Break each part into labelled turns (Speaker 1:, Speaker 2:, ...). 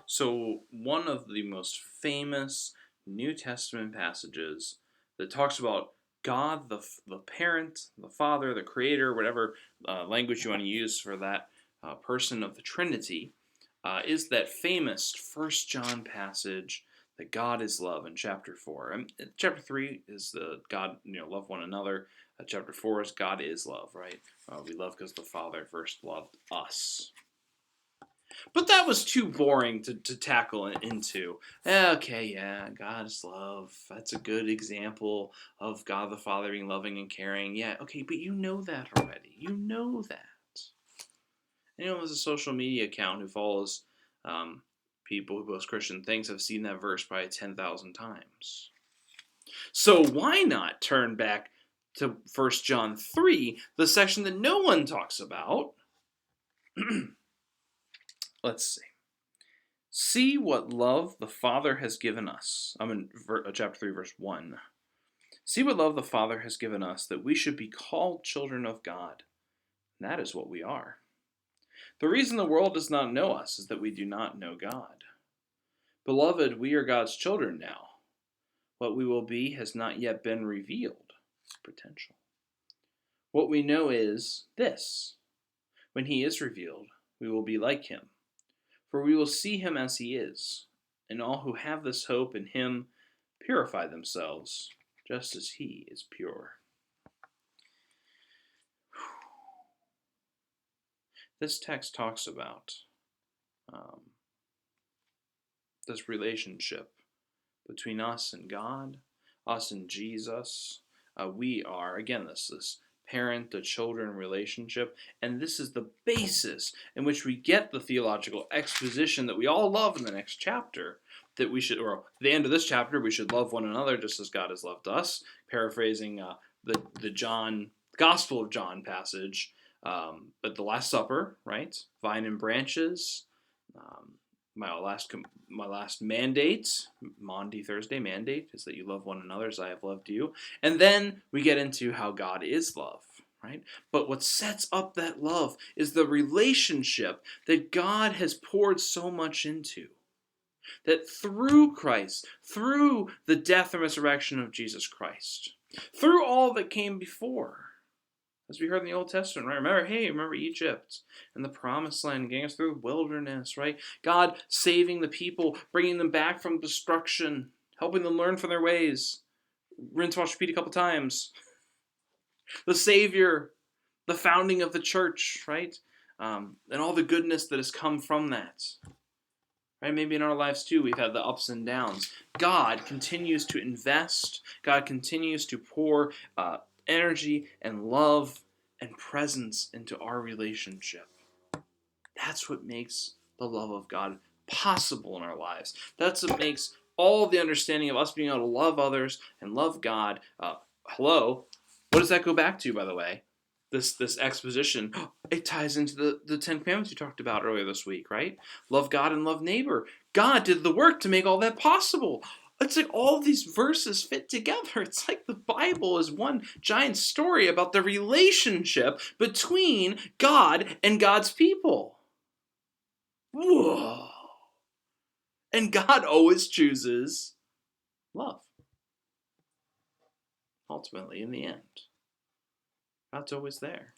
Speaker 1: So, one of the most famous New Testament passages that talks about God, the parent, the Father, the Creator, whatever language you want to use for that person of the Trinity, is that famous First John passage that God is love in chapter 4. And chapter 3 is the God, love one another. Chapter 4 is God is love, right? We love because the Father first loved us. But that was too boring to tackle into. Okay, yeah, God is love. That's a good example of God the Father being loving and caring. Yeah, okay, but you know that already. You know that. Anyone with a social media account who follows people who post Christian things have seen that verse probably 10,000 times. So why not turn back to 1 John 3, the section that no one talks about? Let's see. See what love the Father has given us. I'm in chapter 3, verse 1. See what love the Father has given us, that we should be called children of God. And that is what we are. The reason the world does not know us is that we do not know God. Beloved, we are God's children now. What we will be has not yet been revealed. Potential. What we know is this. When he is revealed, we will be like him. For we will see him as he is. And all who have this hope in him purify themselves, just as he is pure. This text talks about this relationship between us and God, us and Jesus. We are, again, this parent to children relationship, and this is the basis in which we get the theological exposition that we all love in the next chapter. That we should, or at the end of this chapter, we should love one another just as God has loved us. Paraphrasing the Gospel of John passage, but the Last Supper, right? Vine and branches. My last mandate, Maundy Thursday mandate, is that you love one another as I have loved you. And then we get into how God is love, right? But what sets up that love is the relationship that God has poured so much into. That through Christ, through the death and resurrection of Jesus Christ, through all that came before, as we heard in the Old Testament, right? Remember Egypt and the Promised Land, getting us through the wilderness, right? God saving the people, bringing them back from destruction, helping them learn from their ways. Rinse, wash, repeat a couple times. The Savior, the founding of the church, right? And all the goodness that has come from that. Right? Maybe in our lives too, we've had the ups and downs. God continues to invest. God continues to pour energy and love and presence into our relationship. That's what makes the love of God possible in our lives. That's what makes all the understanding of us being able to love others and love God. What does that go back to, by the way? This exposition, it ties into the Ten Commandments you talked about earlier this week, right? Love God and love neighbor. God did the work to make all that possible. It's like all these verses fit together. It's like the Bible is one giant story about the relationship between God and God's people. Whoa. And God always chooses love. Ultimately, in the end, God's always there.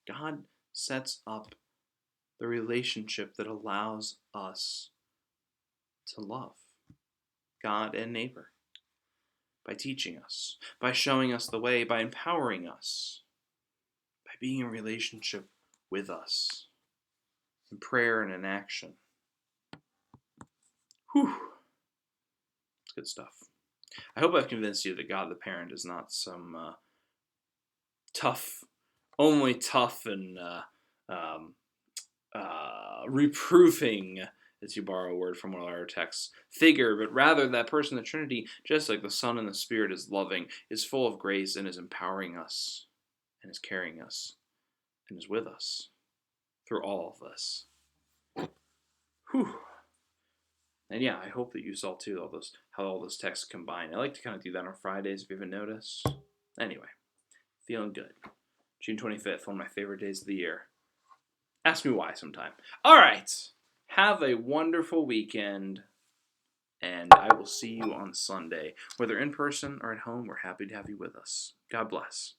Speaker 1: God sets up the relationship that allows us to love God and neighbor by teaching us, by showing us the way, by empowering us, by being in relationship with us, in prayer and in action. Whew. It's good stuff. I hope I've convinced you that God the Parent is not some only tough and reproving, as you borrow a word from one of our texts, figure, but rather that person in the Trinity, just like the Son and the Spirit is loving, is full of grace and is empowering us and is carrying us and is with us through all of this. Whew. And yeah, I hope that you saw too how all those texts combine. I like to kind of do that on Fridays if you haven't noticed. Anyway, feeling good. June 25th, one of my favorite days of the year. Ask me why sometime. All right. Have a wonderful weekend, and I will see you on Sunday. Whether in person or at home, we're happy to have you with us. God bless.